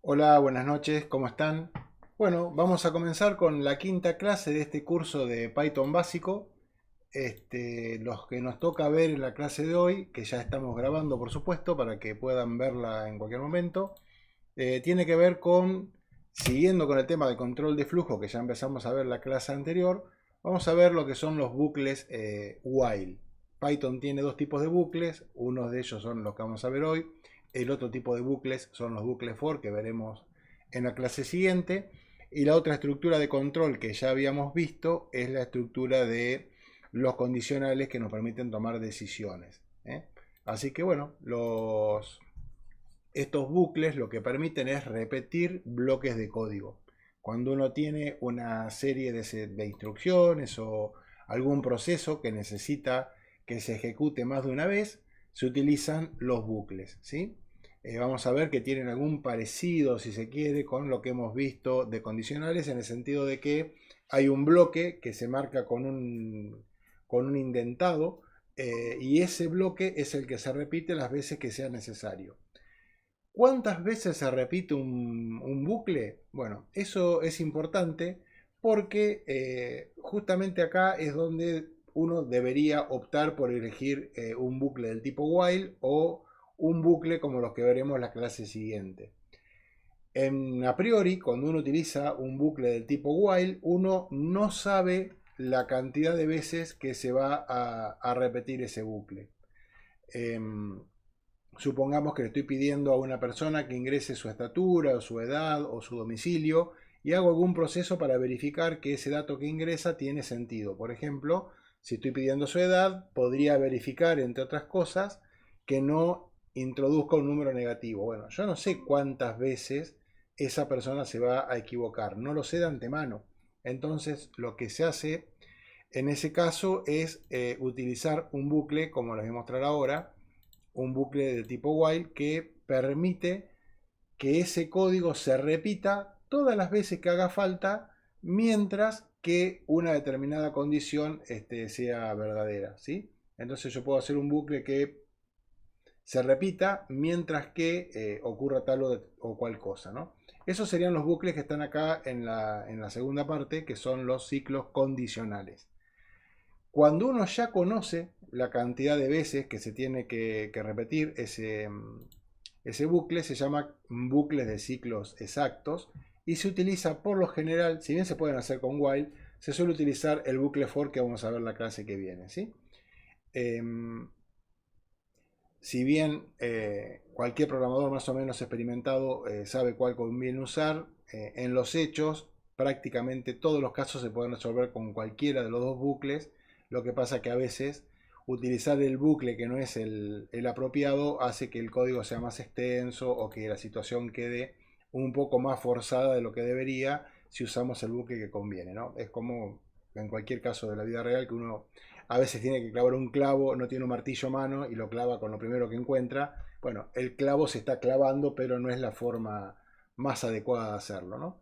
Hola, buenas noches, ¿cómo están? Bueno, vamos a comenzar con la quinta clase de este curso de Python básico. Los que nos toca ver en la clase de hoy, que ya estamos grabando por supuesto, para que puedan verla en cualquier momento, tiene que ver con, siguiendo con el tema de control de flujo que ya empezamos a ver la clase anterior, vamos a ver lo que son los bucles while. Python tiene dos tipos de bucles, uno de ellos son los que vamos a ver hoy, el otro tipo de bucles son los bucles for que veremos en la clase siguiente, y la otra estructura de control que ya habíamos visto es la estructura de los condicionales que nos permiten tomar decisiones. Así que bueno, estos bucles lo que permiten es repetir bloques de código. Cuando uno tiene una serie de instrucciones o algún proceso que necesita que se ejecute más de una vez, se utilizan los bucles, ¿sí? Vamos a ver que tienen algún parecido, si se quiere, con lo que hemos visto de condicionales, en el sentido de que hay un bloque que se marca con un indentado, y ese bloque es el que se repite las veces que sea necesario. ¿Cuántas veces se repite un bucle? Bueno, eso es importante porque justamente acá es donde uno debería optar por elegir un bucle del tipo while o un bucle como los que veremos en la clase siguiente. A priori, cuando uno utiliza un bucle del tipo while, uno no sabe la cantidad de veces que se va a repetir ese bucle. Em, Supongamos que le estoy pidiendo a una persona que ingrese su estatura, o su edad o su domicilio y hago algún proceso para verificar que ese dato que ingresa tiene sentido. Por ejemplo, si estoy pidiendo su edad, podría verificar, entre otras cosas, que no introduzca un número negativo. Bueno, yo no sé cuántas veces esa persona se va a equivocar, no lo sé de antemano. Entonces, lo que se hace en ese caso es utilizar un bucle, como les voy a mostrar ahora, un bucle de tipo while que permite que ese código se repita todas las veces que haga falta mientras que una determinada condición sea verdadera, ¿sí? Entonces yo puedo hacer un bucle que se repita mientras que ocurra tal o cual cosa, ¿no? Esos serían los bucles que están acá en la segunda parte, que son los ciclos condicionales. Cuando uno ya conoce la cantidad de veces que se tiene que repetir ese bucle, se llama bucles de ciclos exactos y se utiliza por lo general, si bien se pueden hacer con while, se suele utilizar el bucle for que vamos a ver la clase que viene, ¿sí? Em, si bien cualquier programador más o menos experimentado sabe cuál conviene usar, en los hechos prácticamente todos los casos se pueden resolver con cualquiera de los dos bucles. Lo que pasa que a veces utilizar el bucle que no es el apropiado hace que el código sea más extenso o que la situación quede un poco más forzada de lo que debería si usamos el bucle que conviene, ¿no? Es como en cualquier caso de la vida real que uno a veces tiene que clavar un clavo, no tiene un martillo a mano y lo clava con lo primero que encuentra. Bueno, el clavo se está clavando, pero no es la forma más adecuada de hacerlo, ¿no?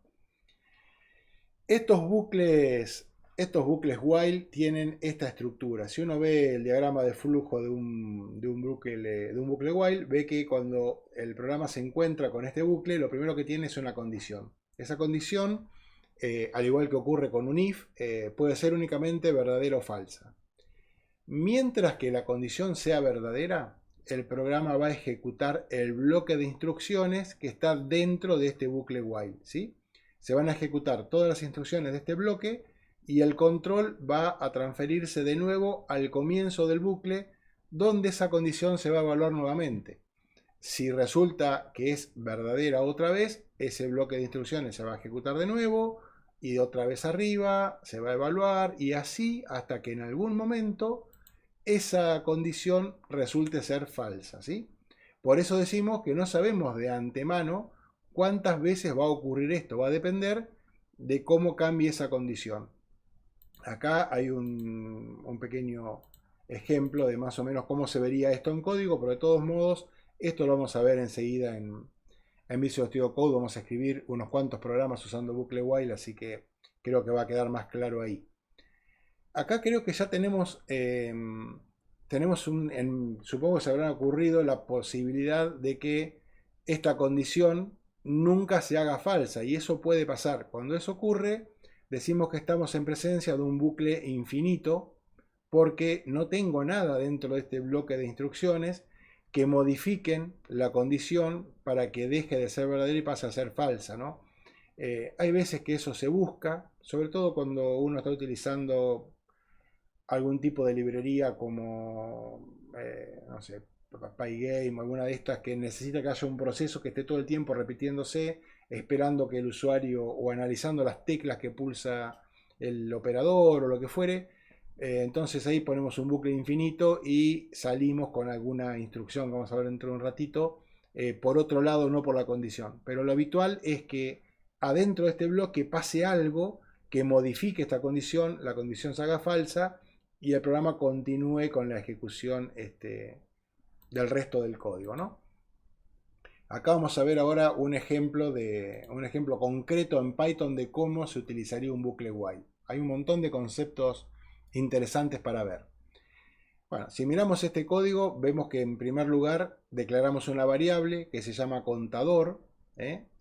Estos bucles, estos bucles while tienen esta estructura. Si uno ve el diagrama de flujo de un bucle while, ve que cuando el programa se encuentra con este bucle, lo primero que tiene es una condición. Esa condición, al igual que ocurre con un if, puede ser únicamente verdadera o falsa. Mientras que la condición sea verdadera, el programa va a ejecutar el bloque de instrucciones que está dentro de este bucle while, ¿sí? Se van a ejecutar todas las instrucciones de este bloque y el control va a transferirse de nuevo al comienzo del bucle donde esa condición se va a evaluar nuevamente. Si resulta que es verdadera otra vez, ese bloque de instrucciones se va a ejecutar de nuevo y otra vez arriba se va a evaluar y así hasta que en algún momento esa condición resulte ser falsa, ¿sí? Por eso decimos que no sabemos de antemano cuántas veces va a ocurrir esto, va a depender de cómo cambie esa condición. Acá hay un pequeño ejemplo de más o menos cómo se vería esto en código, pero de todos modos esto lo vamos a ver enseguida en Visual Studio Code. Vamos a escribir unos cuantos programas usando bucle while, así que creo que va a quedar más claro ahí. Acá creo que ya tenemos supongo que se habrá ocurrido la posibilidad de que esta condición nunca se haga falsa, y eso puede pasar. Cuando eso ocurre, decimos que estamos en presencia de un bucle infinito, porque no tengo nada dentro de este bloque de instrucciones que modifiquen la condición para que deje de ser verdadera y pase a ser falsa, ¿no? Hay veces que eso se busca, sobre todo cuando uno está utilizando algún tipo de librería como, no sé, Pygame o alguna de estas que necesita que haya un proceso que esté todo el tiempo repitiéndose, esperando que el usuario o analizando las teclas que pulsa el operador o lo que fuere. Entonces ahí ponemos un bucle infinito y salimos con alguna instrucción que vamos a ver dentro de un ratito, por otro lado, no por la condición. Pero lo habitual es que adentro de este bloque pase algo que modifique esta condición, la condición se haga falsa y el programa continúe con la ejecución del resto del código, ¿no? Acá vamos a ver ahora un ejemplo concreto en Python de cómo se utilizaría un bucle while. Hay un montón de conceptos interesantes para ver. Bueno, si miramos este código, vemos que en primer lugar declaramos una variable que se llama contador,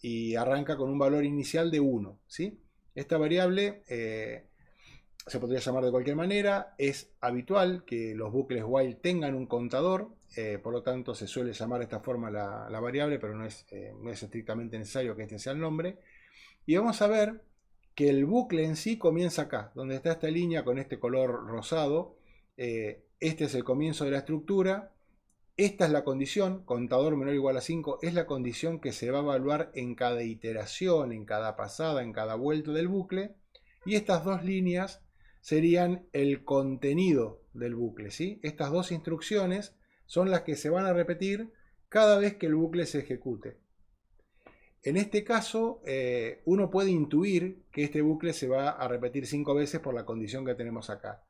y arranca con un valor inicial de 1, ¿sí? Esta variable se podría llamar de cualquier manera. Es habitual que los bucles while tengan un contador, por lo tanto se suele llamar de esta forma la variable, pero no es estrictamente necesario que este sea el nombre. Y vamos a ver que el bucle en sí comienza acá, donde está esta línea con este color rosado. Este es el comienzo de la estructura. Esta es la condición, contador menor o igual a 5, es la condición que se va a evaluar en cada iteración, en cada pasada, en cada vuelta del bucle. Y estas dos líneas serían el contenido del bucle, ¿sí? Estas dos instrucciones son las que se van a repetir cada vez que el bucle se ejecute. En este caso, uno puede intuir que este bucle se va a repetir 5 veces por la condición que tenemos acá.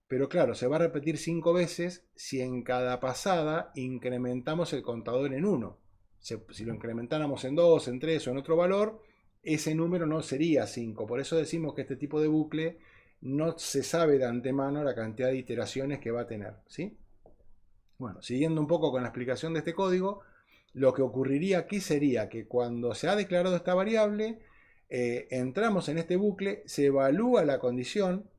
Pero claro, se va a repetir 5 veces si en cada pasada incrementamos el contador en 1. Si lo incrementáramos en 2, en 3 o en otro valor, ese número no sería 5. Por eso decimos que este tipo de bucle no se sabe de antemano la cantidad de iteraciones que va a tener, ¿sí? Bueno, siguiendo un poco con la explicación de este código, lo que ocurriría aquí sería que cuando se ha declarado esta variable, entramos en este bucle, se evalúa la condición.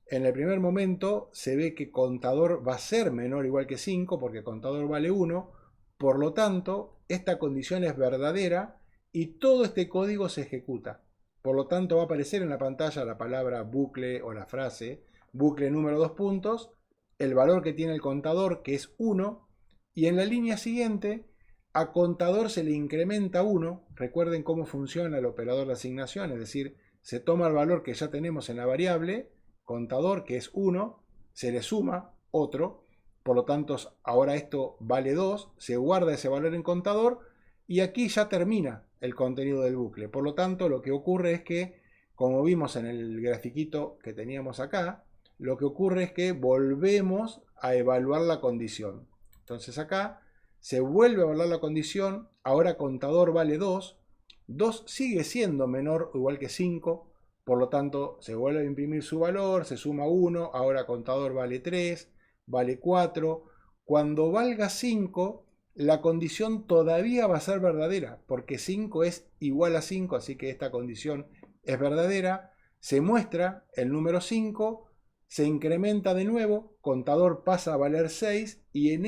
En el primer momento se ve que contador va a ser menor o igual que 5 porque contador vale 1. Por lo tanto, esta condición es verdadera y todo este código se ejecuta. Por lo tanto, va a aparecer en la pantalla la palabra bucle o la frase bucle número 2 puntos, el valor que tiene el contador, que es 1, y en la línea siguiente a contador se le incrementa 1. Recuerden cómo funciona el operador de asignación, es decir, se toma el valor que ya tenemos en la variable contador, que es 1, se le suma otro, por lo tanto ahora esto vale 2, se guarda ese valor en contador y aquí ya termina el contenido del bucle. Por lo tanto, lo que ocurre es que, como vimos en el grafiquito que teníamos acá, lo que ocurre es que volvemos a evaluar la condición. Entonces acá se vuelve a evaluar la condición, ahora contador vale 2, 2 sigue siendo menor o igual que 5, por lo tanto se vuelve a imprimir su valor, se suma 1, ahora contador vale 3, vale 4, cuando valga 5, la condición todavía va a ser verdadera, porque 5 es igual a 5, así que esta condición es verdadera, se muestra el número 5, se incrementa de nuevo, contador pasa a valer 6 y en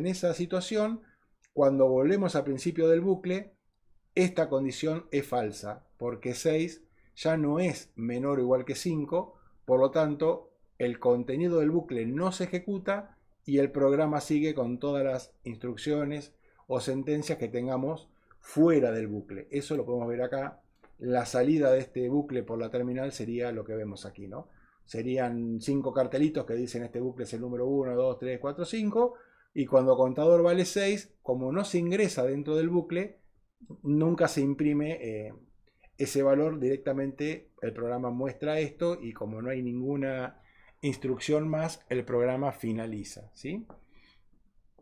esa situación, cuando volvemos al principio del bucle, esta condición es falsa, porque 6 ya no es menor o igual que 5, por lo tanto, el contenido del bucle no se ejecuta y el programa sigue con todas las instrucciones o sentencias que tengamos fuera del bucle. Eso lo podemos ver acá. La salida de este bucle por la terminal sería lo que vemos aquí, ¿no? Serían 5 cartelitos que dicen este bucle es el número 1, 2, 3, 4, 5. Y cuando contador vale 6, como no se ingresa dentro del bucle, nunca se imprime ese valor directamente. El programa muestra esto y como no hay ninguna instrucción más, el programa finaliza, ¿sí?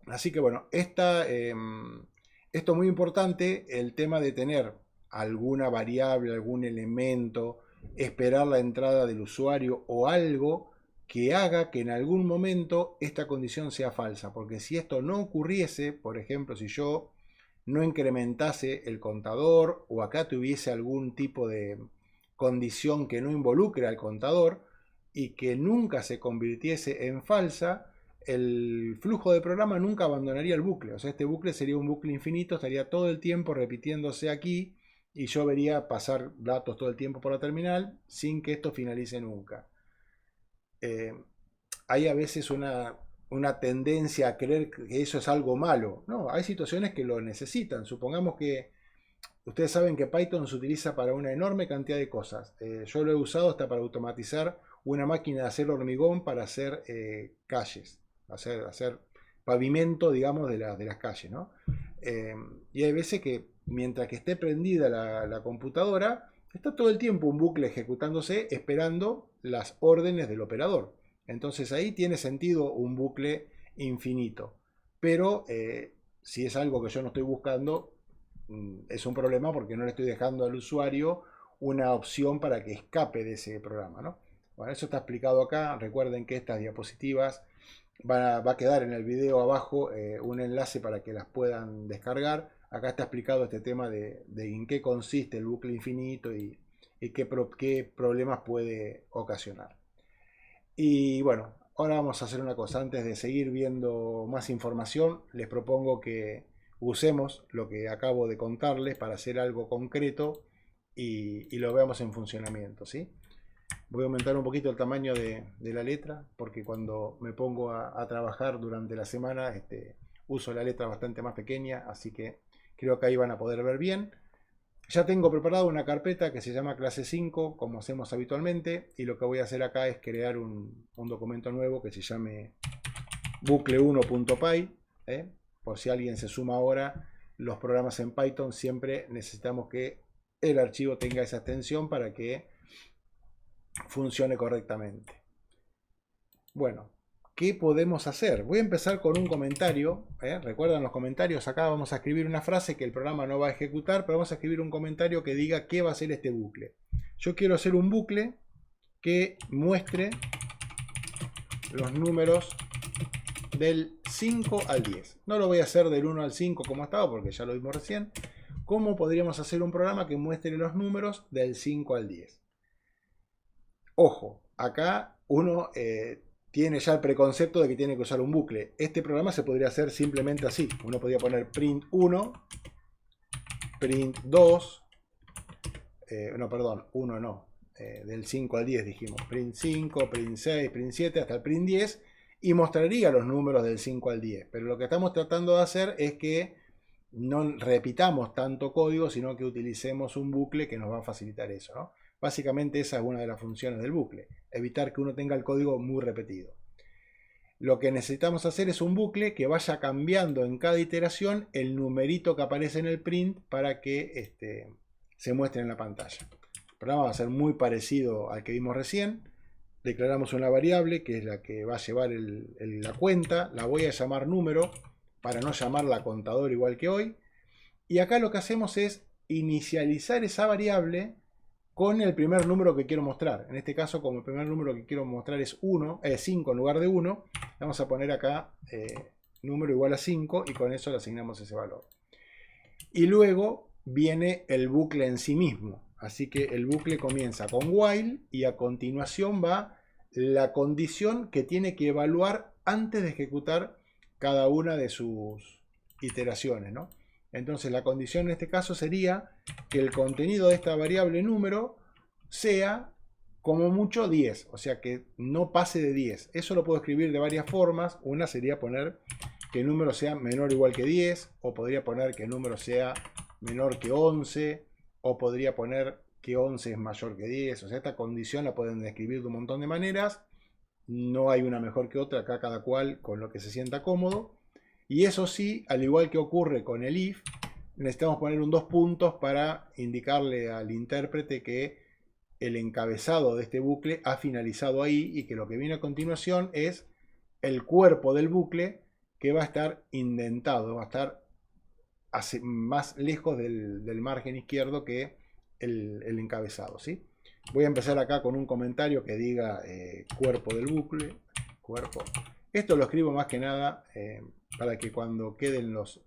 Así que bueno, esto es muy importante, el tema de tener alguna variable, algún elemento, esperar la entrada del usuario o algo que haga que en algún momento esta condición sea falsa. Porque si esto no ocurriese, por ejemplo, si yo no incrementase el contador o acá tuviese algún tipo de condición que no involucre al contador y que nunca se convirtiese en falsa, el flujo de programa nunca abandonaría el bucle. O sea, este bucle sería un bucle infinito, estaría todo el tiempo repitiéndose aquí y yo vería pasar datos todo el tiempo por la terminal sin que esto finalice nunca. Hay a veces una tendencia a creer que eso es algo malo. No, hay situaciones que lo necesitan. Supongamos que ustedes saben que Python se utiliza para una enorme cantidad de cosas. Yo lo he usado hasta para automatizar una máquina de hacer hormigón para hacer calles, hacer pavimento, digamos, de las calles, ¿no? Y hay veces que mientras que esté prendida la computadora, está todo el tiempo un bucle ejecutándose esperando las órdenes del operador. Entonces ahí tiene sentido un bucle infinito. Pero si es algo que yo no estoy buscando, es un problema porque no le estoy dejando al usuario una opción para que escape de ese programa, ¿no? Bueno, eso está explicado acá. Recuerden que estas diapositivas va a quedar en el video abajo un enlace para que las puedan descargar. Acá está explicado este tema de en qué consiste el bucle infinito y qué problemas puede ocasionar. Y bueno, ahora vamos a hacer una cosa. Antes de seguir viendo más información, les propongo que usemos lo que acabo de contarles para hacer algo concreto y lo veamos en funcionamiento, ¿sí? Voy a aumentar un poquito el tamaño de la letra porque cuando me pongo a trabajar durante la semana uso la letra bastante más pequeña, así que creo que ahí van a poder ver bien. Ya tengo preparado una carpeta que se llama clase 5, como hacemos habitualmente, y lo que voy a hacer acá es crear un documento nuevo que se llame bucle1.py. Por si alguien se suma ahora, los programas en Python siempre necesitamos que el archivo tenga esa extensión para que funcione correctamente. Bueno, ¿qué podemos hacer? Voy a empezar con un comentario. Recuerdan los comentarios, acá vamos a escribir una frase que el programa no va a ejecutar, pero vamos a escribir un comentario que diga qué va a ser este bucle. Yo quiero hacer un bucle que muestre los números del 5 al 10. No lo voy a hacer del 1 al 5 como estaba porque ya lo vimos recién. ¿Cómo podríamos hacer un programa que muestre los números del 5 al 10? Ojo, acá uno tiene ya el preconcepto de que tiene que usar un bucle. Este programa se podría hacer simplemente así. Uno podría poner print 1, print 2, no, perdón, 1 no, del 5 al 10 dijimos, print 5, print 6, print 7, hasta el print 10, y mostraría los números del 5 al 10. Pero lo que estamos tratando de hacer es que no repitamos tanto código, sino que utilicemos un bucle que nos va a facilitar eso, ¿no? Básicamente esa es una de las funciones del bucle, evitar que uno tenga el código muy repetido. Lo que necesitamos hacer es un bucle que vaya cambiando en cada iteración el numerito que aparece en el print para que se muestre en la pantalla. El programa va a ser muy parecido al que vimos recién. Declaramos una variable que es la que va a llevar la cuenta, la voy a llamar número para no llamarla contador igual que hoy. Y acá lo que hacemos es inicializar esa variable con el primer número que quiero mostrar. En este caso, como el primer número que quiero mostrar es 5 en lugar de 1, vamos a poner acá número igual a 5 y con eso le asignamos ese valor. Y luego viene el bucle en sí mismo. Así que el bucle comienza con while y a continuación va la condición que tiene que evaluar antes de ejecutar cada una de sus iteraciones, ¿no? Entonces la condición en este caso sería que el contenido de esta variable número sea como mucho 10, o sea que no pase de 10. Eso lo puedo escribir de varias formas. Una sería poner que el número sea menor o igual que 10, o podría poner que el número sea menor que 11, o podría poner que 11 es mayor que 10. O sea, esta condición la pueden escribir de un montón de maneras. No hay una mejor que otra, acá cada cual con lo que se sienta cómodo. Y eso sí, al igual que ocurre con el if, necesitamos poner un 2 puntos para indicarle al intérprete que el encabezado de este bucle ha finalizado ahí y que lo que viene a continuación es el cuerpo del bucle que va a estar indentado, va a estar más lejos del margen izquierdo que el encabezado, ¿sí? Voy a empezar acá con un comentario que diga cuerpo del bucle, cuerpo. Esto lo escribo más que nada para que cuando queden los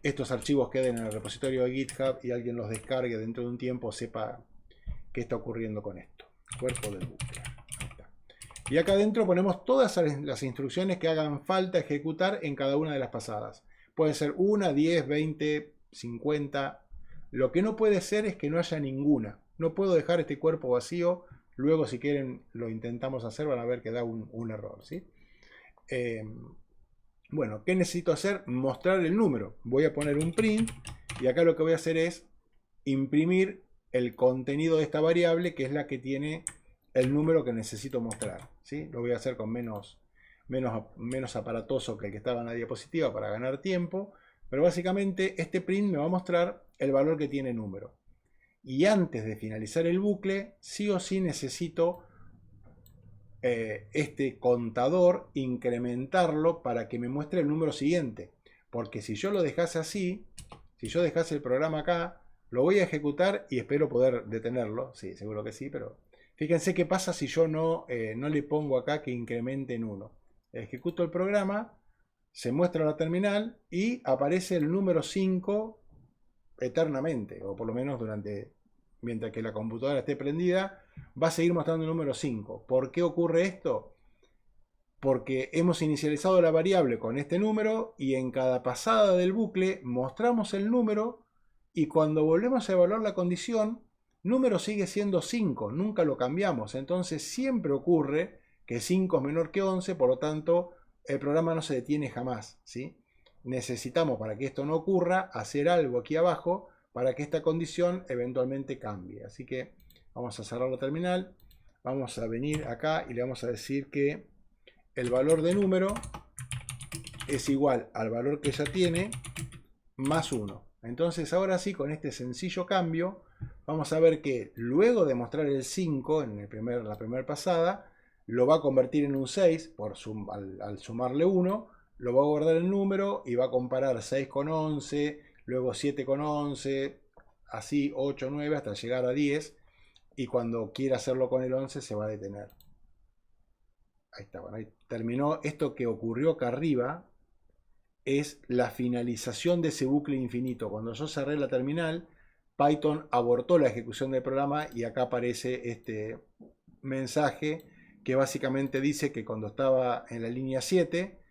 estos archivos queden en el repositorio de GitHub y alguien los descargue dentro de un tiempo, sepa qué está ocurriendo con esto. Cuerpo del bucle. Ahí está. Y acá adentro ponemos todas las instrucciones que hagan falta ejecutar en cada una de las pasadas. Puede ser 1, 10, 20, 50. Lo que no puede ser es que no haya ninguna. No puedo dejar este cuerpo vacío. Luego, si quieren, lo intentamos hacer, van a ver que da un error, ¿sí? Bueno, ¿qué necesito hacer? Mostrar el número. Voy a poner un print y acá lo que voy a hacer es imprimir el contenido de esta variable, que es la que tiene el número que necesito mostrar, ¿sí? Lo voy a hacer con menos aparatoso que el que estaba en la diapositiva para ganar tiempo, pero básicamente este print me va a mostrar el valor que tiene número. Y antes de finalizar el bucle, sí o sí necesito este contador incrementarlo para que me muestre el número siguiente. Porque si yo lo dejase así, si yo dejase el programa acá, lo voy a ejecutar y espero poder detenerlo. Sí, seguro que sí, pero fíjense qué pasa si yo no le pongo acá que incremente en 1. Ejecuto el programa, se muestra la terminal y aparece el número 5 eternamente, o por lo menos mientras que la computadora esté prendida, va a seguir mostrando el número 5. ¿Por qué ocurre esto? Porque hemos inicializado la variable con este número y en cada pasada del bucle mostramos el número y cuando volvemos a evaluar la condición, número sigue siendo 5, nunca lo cambiamos. Entonces siempre ocurre que 5 es menor que 11, por lo tanto el programa no se detiene jamás, ¿sí? Necesitamos, para que esto no ocurra, hacer algo aquí abajo para que esta condición eventualmente cambie. Así que vamos a cerrar la terminal, vamos a venir acá y le vamos a decir que el valor de número es igual al valor que ya tiene más 1. Entonces ahora sí, con este sencillo cambio, vamos a ver que luego de mostrar el 5 en la primera pasada, lo va a convertir en un 6 al sumarle 1, lo va a guardar el número y va a comparar 6 con 11, luego 7 con 11, así 8, 9 hasta llegar a 10, y cuando quiera hacerlo con el 11 se va a detener. Ahí está, bueno, ahí terminó. Esto que ocurrió acá arriba es la finalización de ese bucle infinito. Cuando yo cerré la terminal, Python abortó la ejecución del programa y acá aparece este mensaje que básicamente dice que cuando estaba en la línea 7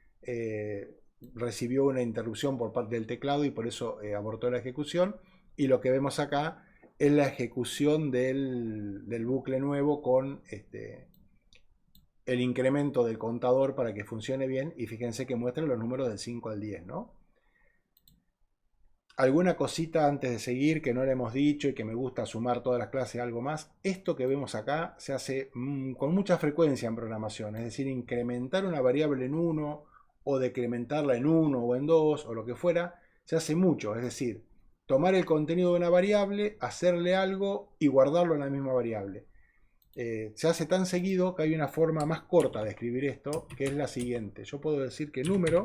recibió una interrupción por parte del teclado y por eso abortó la ejecución, y lo que vemos acá es la ejecución del bucle nuevo con el incremento del contador para que funcione bien, y fíjense que muestra los números del 5 al 10, ¿no? Alguna cosita antes de seguir que no le hemos dicho y que me gusta sumar todas las clases, algo más. Esto que vemos acá se hace con mucha frecuencia en programación, es decir, incrementar una variable en 1 o decrementarla en 1 o en 2 o lo que fuera, se hace mucho, es decir, tomar el contenido de una variable, hacerle algo y guardarlo en la misma variable. Se hace tan seguido que hay una forma más corta de escribir esto, que es la siguiente. Yo puedo decir que número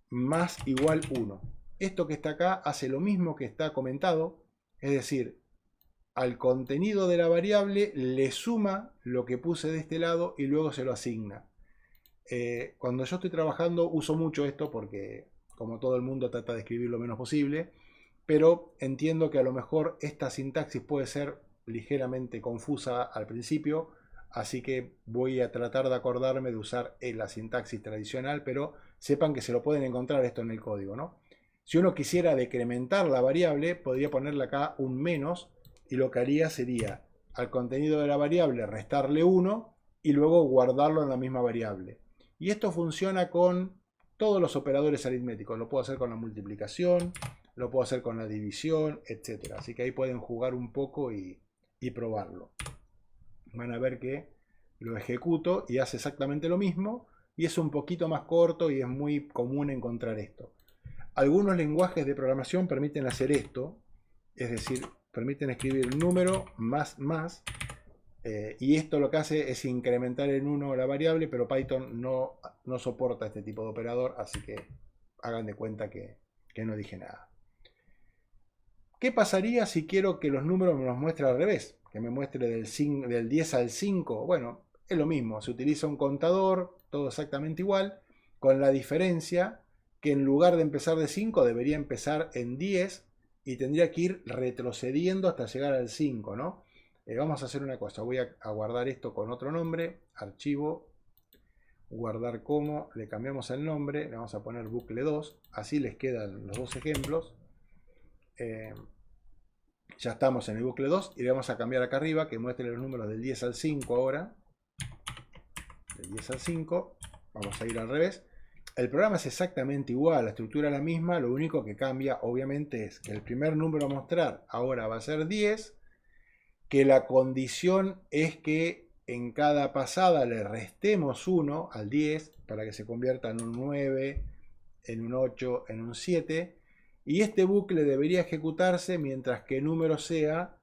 más igual 1. Esto que está acá hace lo mismo que está comentado, es decir, al contenido de la variable le suma lo que puse de este lado y luego se lo asigna. Cuando yo estoy trabajando uso mucho esto porque, como todo el mundo, trata de escribir lo menos posible, pero entiendo que a lo mejor esta sintaxis puede ser ligeramente confusa al principio, así que voy a tratar de acordarme de usar la sintaxis tradicional, pero sepan que se lo pueden encontrar esto en el código, ¿no? Si uno quisiera decrementar la variable, podría ponerle acá un menos, y lo que haría sería al contenido de la variable restarle 1 y luego guardarlo en la misma variable. Y esto funciona con todos los operadores aritméticos. Lo puedo hacer con la multiplicación, lo puedo hacer con la división, etc. Así que ahí pueden jugar un poco y probarlo. Van a ver que lo ejecuto y hace exactamente lo mismo, y es un poquito más corto y es muy común encontrar esto. Algunos lenguajes de programación permiten hacer esto, es decir, permiten escribir número más más, y esto lo que hace es incrementar en 1 la variable, pero Python no soporta este tipo de operador, así que hagan de cuenta que no dije nada. ¿Qué pasaría si quiero que los números me los muestre al revés? Que me muestre del 10 al 5. Bueno, es lo mismo, se utiliza un contador, todo exactamente igual, con la diferencia que en lugar de empezar de 5 debería empezar en 10 y tendría que ir retrocediendo hasta llegar al 5, ¿no? Vamos a hacer una cosa, voy a guardar esto con otro nombre, archivo, guardar como, le cambiamos el nombre, le vamos a poner bucle 2, así les quedan los dos ejemplos. Ya estamos en el bucle 2 y le vamos a cambiar acá arriba que muestre los números del 10 al 5 ahora. Del 10 al 5, vamos a ir al revés. El programa es exactamente igual, la estructura es la misma, lo único que cambia obviamente es que el primer número a mostrar ahora va a ser 10, que la condición es que en cada pasada le restemos 1 al 10 para que se convierta en un 9, en un 8, en un 7, y este bucle debería ejecutarse mientras que el número sea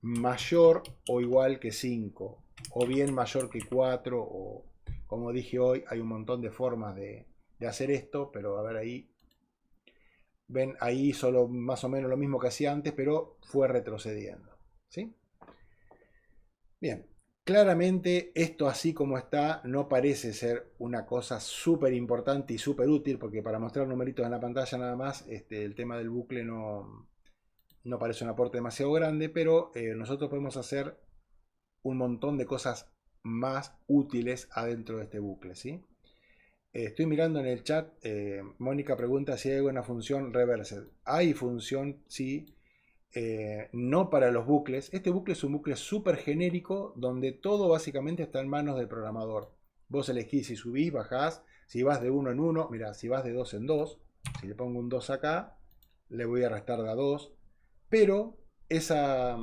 mayor o igual que 5, o bien mayor que 4, o como dije hoy, hay un montón de formas de hacer esto, pero a ver ahí, ven, ahí solo más o menos lo mismo que hacía antes, pero fue retrocediendo, ¿sí? Bien, claramente esto así como está no parece ser una cosa súper importante y súper útil, porque para mostrar numeritos en la pantalla nada más, el tema del bucle no parece un aporte demasiado grande, pero nosotros podemos hacer un montón de cosas más útiles adentro de este bucle, ¿sí? Estoy mirando en el chat, Mónica pregunta si hay alguna función reversed. Hay función, sí, no para los bucles. Este bucle es un bucle súper genérico donde todo básicamente está en manos del programador. Vos elegís si subís, bajás, si vas de 1 en 1, mira, si vas de 2 en 2, si le pongo un 2 acá, le voy a restar de a 2, pero esa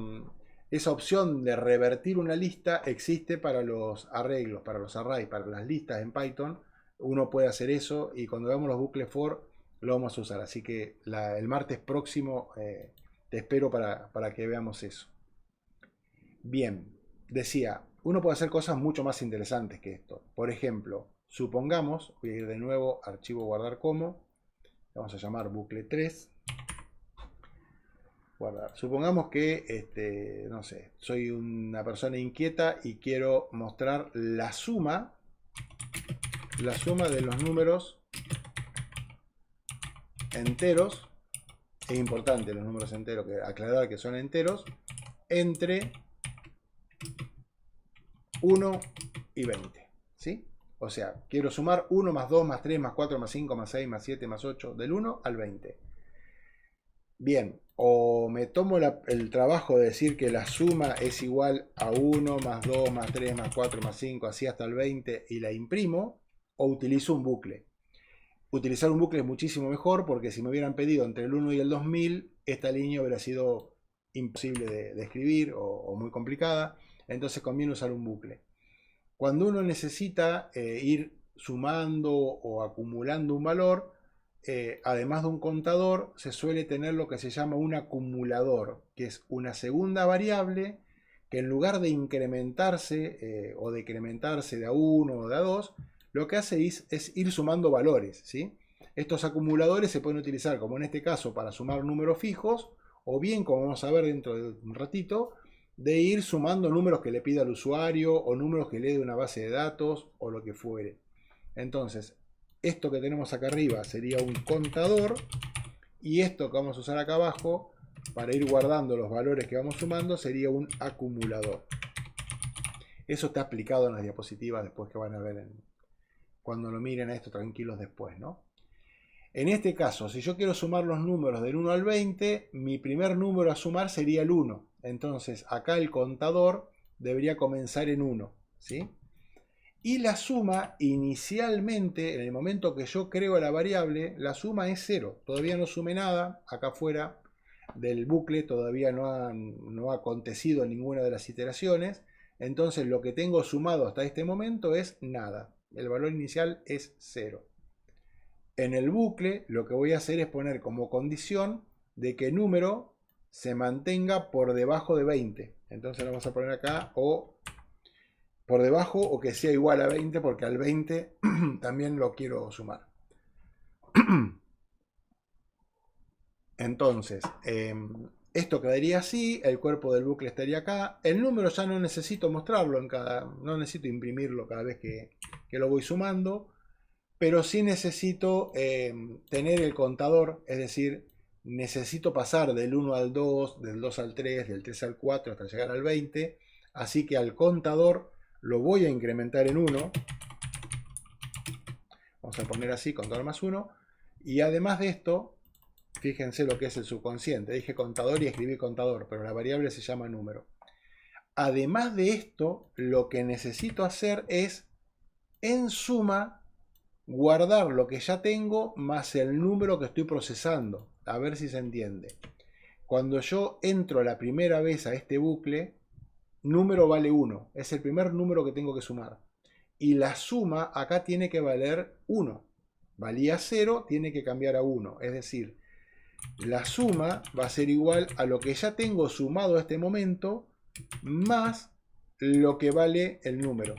opción de revertir una lista existe para los arreglos, para los arrays, para las listas en Python. Uno puede hacer eso y cuando veamos los bucles for lo vamos a usar. Así que el martes próximo te espero para que veamos eso. Bien, decía, uno puede hacer cosas mucho más interesantes que esto. Por ejemplo, supongamos, voy a ir de nuevo, archivo guardar como, vamos a llamar bucle 3. Guardar. Supongamos que, no sé, soy una persona inquieta y quiero mostrar la suma de los números enteros. Es importante los números enteros, aclarar que son enteros, entre 1 y 20, ¿sí? O sea, quiero sumar 1 más 2 más 3 más 4 más 5 más 6 más 7 más 8, del 1 al 20. Bien, o me tomo el trabajo de decir que la suma es igual a 1 más 2 más 3 más 4 más 5, así hasta el 20 y la imprimo, o utilizo un bucle. Utilizar un bucle es muchísimo mejor porque si me hubieran pedido entre el 1 y el 2000, esta línea hubiera sido imposible de escribir o muy complicada, entonces conviene usar un bucle. Cuando uno necesita ir sumando o acumulando un valor, además de un contador, se suele tener lo que se llama un acumulador, que es una segunda variable que en lugar de incrementarse o decrementarse de a 1 o de a 2, lo que hace es ir sumando valores, ¿sí? Estos acumuladores se pueden utilizar, como en este caso, para sumar números fijos, o bien, como vamos a ver dentro de un ratito, de ir sumando números que le pida al usuario o números que lee de una base de datos o lo que fuere. Entonces, esto que tenemos acá arriba sería un contador y esto que vamos a usar acá abajo para ir guardando los valores que vamos sumando sería un acumulador. Eso está explicado en las diapositivas después que van a ver cuando lo miren a esto tranquilos después, ¿no? En este caso, si yo quiero sumar los números del 1 al 20, mi primer número a sumar sería el 1. Entonces, acá el contador debería comenzar en 1, ¿sí? Y la suma, inicialmente, en el momento que yo creo la variable, la suma es 0. Todavía no sumé nada. Acá afuera del bucle todavía no ha acontecido ninguna de las iteraciones. Entonces, lo que tengo sumado hasta este momento es nada. El valor inicial es 0. En el bucle lo que voy a hacer es poner como condición de que el número se mantenga por debajo de 20. Entonces lo vamos a poner acá o por debajo o que sea igual a 20 porque al 20 también lo quiero sumar. Entonces, esto quedaría así, el cuerpo del bucle estaría acá. El número ya no necesito mostrarlo no necesito imprimirlo cada vez que lo voy sumando. pero sí necesito tener el contador, es decir, necesito pasar del 1 al 2, del 2 al 3, del 3 al 4 hasta llegar al 20, así que al contador lo voy a incrementar en 1, vamos a poner así, contador más 1, y además de esto, fíjense lo que es el subconsciente, dije contador y escribí contador, pero la variable se llama número. Además de esto, lo que necesito hacer es, en suma, guardar lo que ya tengo más el número que estoy procesando. A ver si se entiende. Cuando yo entro la primera vez a este bucle, número vale 1. Es el primer número que tengo que sumar. Y la suma acá tiene que valer 1. Valía 0, tiene que cambiar a 1. Es decir, la suma va a ser igual a lo que ya tengo sumado a este momento más lo que vale el número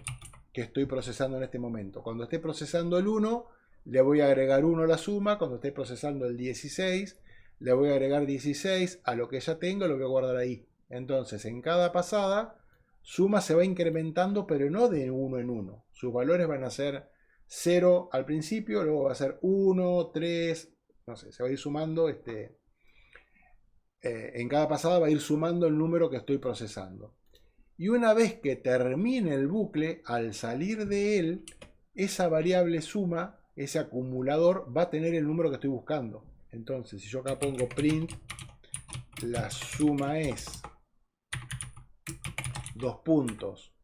que estoy procesando en este momento. Cuando esté procesando el 1, le voy a agregar 1 a la suma. Cuando esté procesando el 16, le voy a agregar 16 a lo que ya tengo, lo voy a guardar ahí. Entonces, en cada pasada, suma se va incrementando, pero no de 1 en 1. Sus valores van a ser 0 al principio, luego va a ser 1, 3, no sé, se va a ir sumando. En cada pasada va a ir sumando el número que estoy procesando. Y una vez que termine el bucle, al salir de él, esa variable suma, ese acumulador, va a tener el número que estoy buscando. Entonces, si yo acá pongo print, la suma es 2 puntos,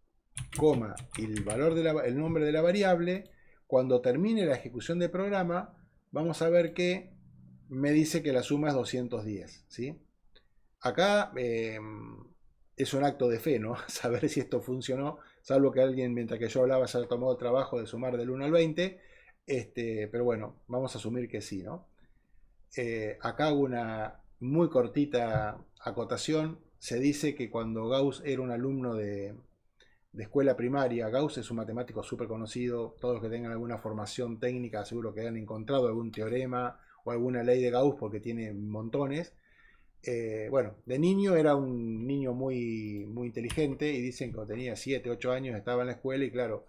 coma, y el valor el nombre de la variable, cuando termine la ejecución del programa, vamos a ver que me dice que la suma es 210, ¿sí? Acá es un acto de fe, ¿no? Saber si esto funcionó, salvo que alguien, mientras que yo hablaba, se haya tomado el trabajo de sumar del 1 al 20, pero bueno, vamos a asumir que sí, ¿no? Acá hago una muy cortita acotación. Se dice que cuando Gauss era un alumno de escuela primaria, Gauss es un matemático súper conocido, todos los que tengan alguna formación técnica seguro que han encontrado algún teorema o alguna ley de Gauss porque tiene montones. Bueno, de niño era un niño muy, muy inteligente y dicen que cuando tenía 7, 8 años estaba en la escuela y claro,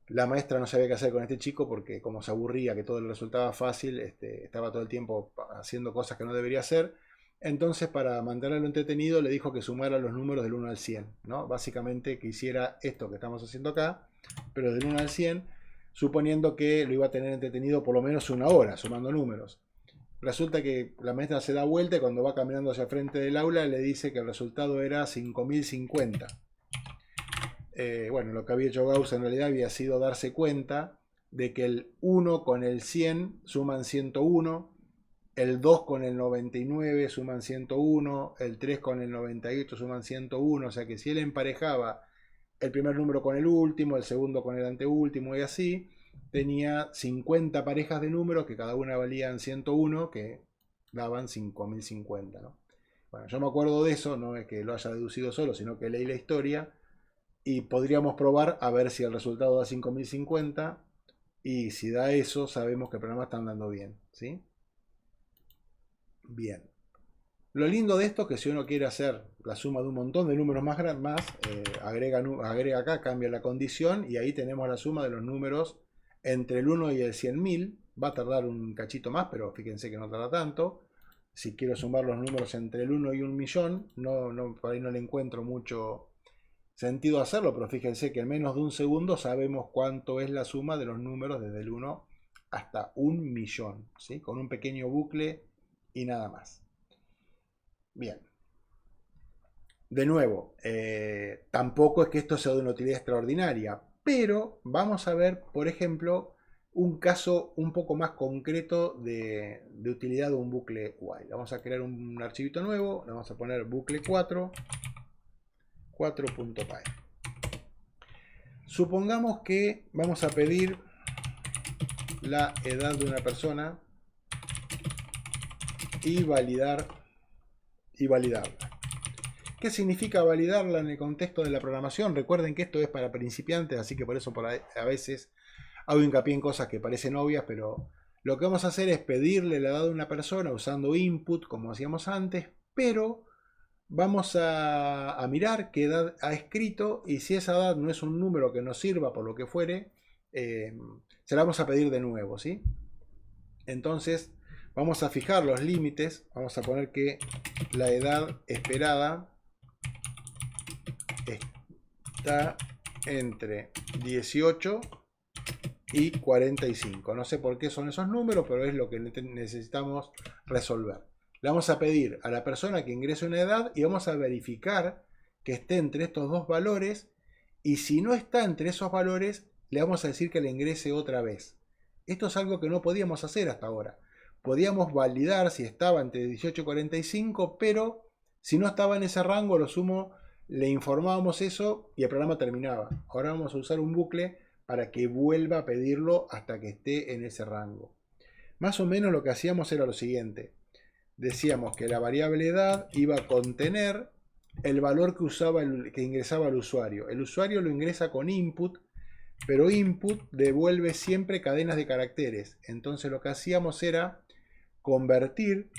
la maestra no sabía qué hacer con este chico porque como se aburría, que todo le resultaba fácil, estaba todo el tiempo haciendo cosas que no debería hacer. Entonces, para mantenerlo entretenido, le dijo que sumara los números del 1 al 100, ¿no? Básicamente que hiciera esto que estamos haciendo acá, pero del 1 al 100, suponiendo que lo iba a tener entretenido por lo menos una hora, sumando números. Resulta que la maestra se da vuelta y cuando va caminando hacia el frente del aula le dice que el resultado era 5050. Bueno, lo que había hecho Gauss en realidad había sido darse cuenta de que el 1 con el 100 suman 101, el 2 con el 99 suman 101, el 3 con el 98 suman 101, o sea que si él emparejaba el primer número con el último, el segundo con el anteúltimo y así, tenía 50 parejas de números que cada una valían 101, que daban 5050, ¿no? Bueno, yo me acuerdo de eso, no es que lo haya deducido solo, sino que leí la historia y podríamos probar a ver si el resultado da 5050 y si da eso, sabemos que el programa está andando bien, ¿sí? Bien. Lo lindo de esto es que si uno quiere hacer la suma de un montón de números más, agrega acá, cambia la condición y ahí tenemos la suma de los números entre el 1 y el 100.000. Va a tardar un cachito más, pero fíjense que no tarda tanto. Si quiero sumar los números entre el 1 y 1.000.000, por ahí no le encuentro mucho sentido hacerlo, pero fíjense que en menos de un segundo sabemos cuánto es la suma de los números desde el 1 hasta 1.000.000, ¿sí? Con un pequeño bucle y nada más. Bien. De nuevo, tampoco es que esto sea de una utilidad extraordinaria, pero vamos a ver, por ejemplo, un caso un poco más concreto de utilidad de un bucle while. Vamos a crear un archivito nuevo, le vamos a poner bucle 4.py. Supongamos que vamos a pedir la edad de una persona y validarla. ¿Qué significa validarla en el contexto de la programación? Recuerden que esto es para principiantes, así que por eso a veces hago hincapié en cosas que parecen obvias, pero lo que vamos a hacer es pedirle la edad de una persona usando input, como hacíamos antes, pero vamos a mirar qué edad ha escrito y si esa edad no es un número que nos sirva por lo que fuere, se la vamos a pedir de nuevo, ¿sí? Entonces vamos a fijar los límites, vamos a poner que la edad esperada está entre 18 y 45. No sé por qué son esos números, pero es lo que necesitamos resolver. Le vamos a pedir a la persona que ingrese una edad y vamos a verificar que esté entre estos dos valores, y si no está entre esos valores, le vamos a decir que le ingrese otra vez. Esto es algo que no podíamos hacer hasta ahora. Podíamos validar si estaba entre 18 y 45, pero si no estaba en ese rango, lo sumo, le informábamos eso y el programa terminaba. Ahora vamos a usar un bucle para que vuelva a pedirlo hasta que esté en ese rango. Más o menos lo que hacíamos era lo siguiente. Decíamos que la variable edad iba a contener el valor que ingresaba el usuario. El usuario lo ingresa con input, pero input devuelve siempre cadenas de caracteres. Entonces lo que hacíamos era convertir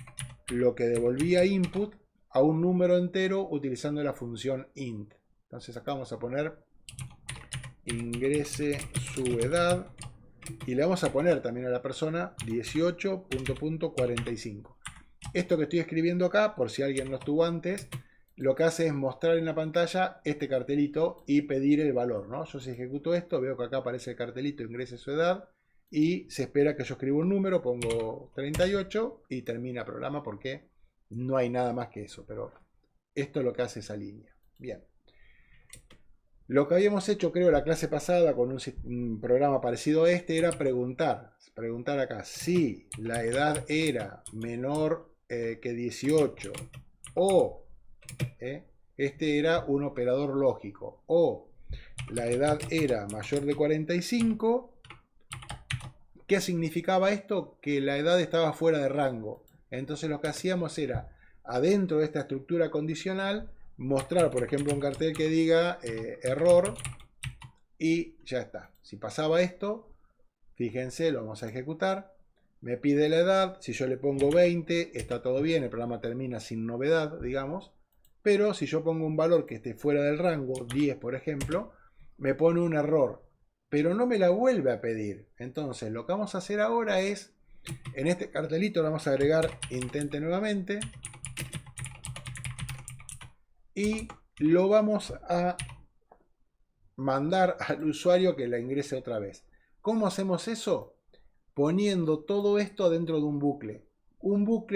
lo que devolvía input a un número entero utilizando la función int. Entonces acá vamos a poner ingrese su edad y le vamos a poner también a la persona 18.45. Esto que estoy escribiendo acá, por si alguien no estuvo antes, lo que hace es mostrar en la pantalla este cartelito y pedir el valor, ¿no? Yo si ejecuto esto, veo que acá aparece el cartelito, ingrese su edad, y se espera que yo escriba un número, pongo 38 y termina el programa porque no hay nada más que eso, pero esto es lo que hace esa línea. Bien. Lo que habíamos hecho, creo, la clase pasada con un programa parecido a este era preguntar acá si la edad era menor que 18 o este era un operador lógico, o la edad era mayor de 45. ¿Qué significaba esto? Que la edad estaba fuera de rango. Entonces lo que hacíamos era, adentro de esta estructura condicional, mostrar, por ejemplo, un cartel que diga error, y ya está. Si pasaba esto, fíjense, lo vamos a ejecutar. Me pide la edad, si yo le pongo 20, está todo bien, el programa termina sin novedad, digamos. Pero si yo pongo un valor que esté fuera del rango, 10 por ejemplo, me pone un error, pero no me la vuelve a pedir. Entonces lo que vamos a hacer ahora es, en este cartelito le vamos a agregar intente nuevamente, y lo vamos a mandar al usuario que la ingrese otra vez. ¿Cómo hacemos eso? Poniendo todo esto dentro de un bucle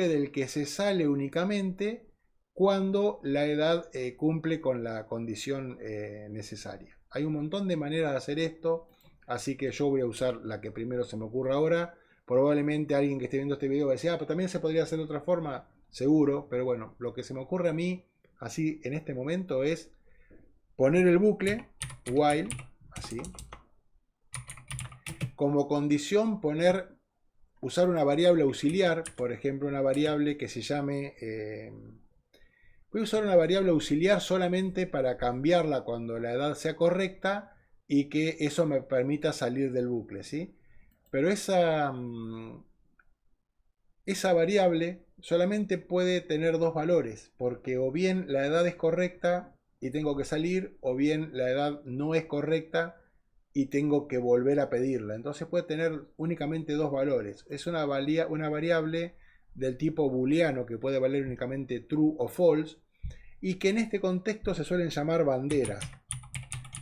del que se sale únicamente cuando la edad cumple con la condición necesaria. Hay un montón de maneras de hacer esto, así que yo voy a usar la que primero se me ocurra ahora. Probablemente alguien que esté viendo este video va a decir, pero también se podría hacer de otra forma, seguro, pero bueno, lo que se me ocurre a mí, así en este momento, es poner el bucle, while, así, como condición usar una variable auxiliar, por ejemplo una variable que se llame, voy a usar una variable auxiliar solamente para cambiarla cuando la edad sea correcta y que eso me permita salir del bucle, ¿sí? Pero esa variable solamente puede tener dos valores, porque o bien la edad es correcta y tengo que salir, o bien la edad no es correcta y tengo que volver a pedirla. Entonces puede tener únicamente dos valores. Es una variable del tipo booleano que puede valer únicamente true o false, y que en este contexto se suelen llamar banderas.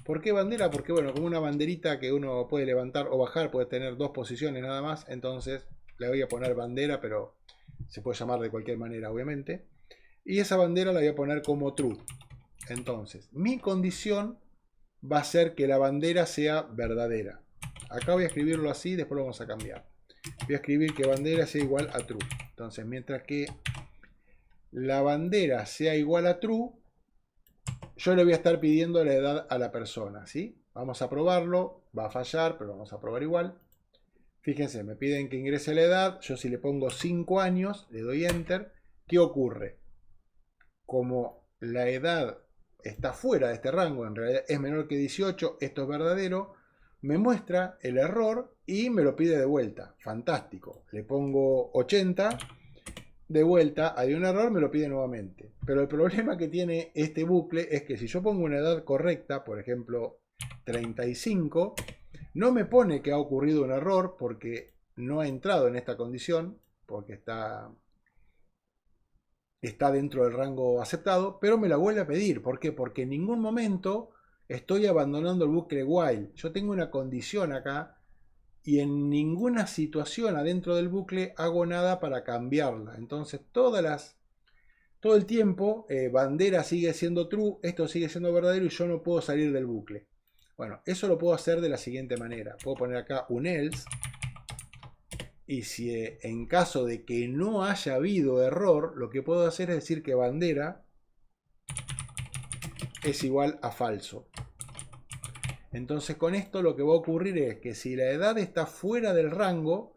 ¿Por qué bandera? Porque bueno, como una banderita que uno puede levantar o bajar, puede tener dos posiciones nada más. Entonces le voy a poner bandera, pero se puede llamar de cualquier manera, obviamente. Y esa bandera la voy a poner como true. Entonces, mi condición va a ser que la bandera sea verdadera. Acá voy a escribirlo así, después lo vamos a cambiar. Voy a escribir que bandera sea igual a true. Entonces, mientras que la bandera sea igual a true, yo le voy a estar pidiendo la edad a la persona, ¿sí? Vamos a probarlo, va a fallar, pero vamos a probar igual. Fíjense, me piden que ingrese la edad, yo si le pongo 5 años, le doy enter, ¿qué ocurre? Como la edad está fuera de este rango, en realidad es menor que 18, esto es verdadero, me muestra el error y me lo pide de vuelta. Fantástico. Le pongo 80, de vuelta hay un error, me lo pide nuevamente. Pero el problema que tiene este bucle es que si yo pongo una edad correcta, por ejemplo 35, No me pone que ha ocurrido un error porque no ha entrado en esta condición, porque está dentro del rango aceptado, pero me la vuelve a pedir. ¿Por qué? Porque en ningún momento estoy abandonando el bucle while. Yo tengo una condición acá y en ninguna situación adentro del bucle hago nada para cambiarla. Entonces todo el tiempo bandera sigue siendo true, esto sigue siendo verdadero y yo no puedo salir del bucle. Bueno, eso lo puedo hacer de la siguiente manera. Puedo poner acá un else. Y si en caso de que no haya habido error, lo que puedo hacer es decir que bandera es igual a falso. Entonces con esto lo que va a ocurrir es que si la edad está fuera del rango,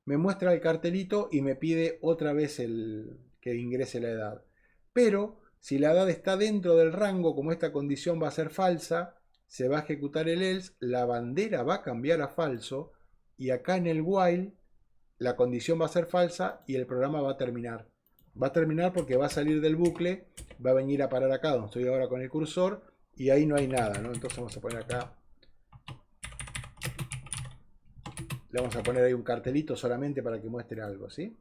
me muestra el cartelito y me pide otra vez que ingrese la edad. Pero si la edad está dentro del rango, como esta condición va a ser falsa, se va a ejecutar el else, la bandera va a cambiar a falso y acá en el while la condición va a ser falsa y el programa va a terminar. Va a terminar porque va a salir del bucle, va a venir a parar acá donde estoy ahora con el cursor y ahí no hay nada, ¿no? Entonces vamos a poner acá, le vamos a poner ahí un cartelito solamente para que muestre algo, ¿sí?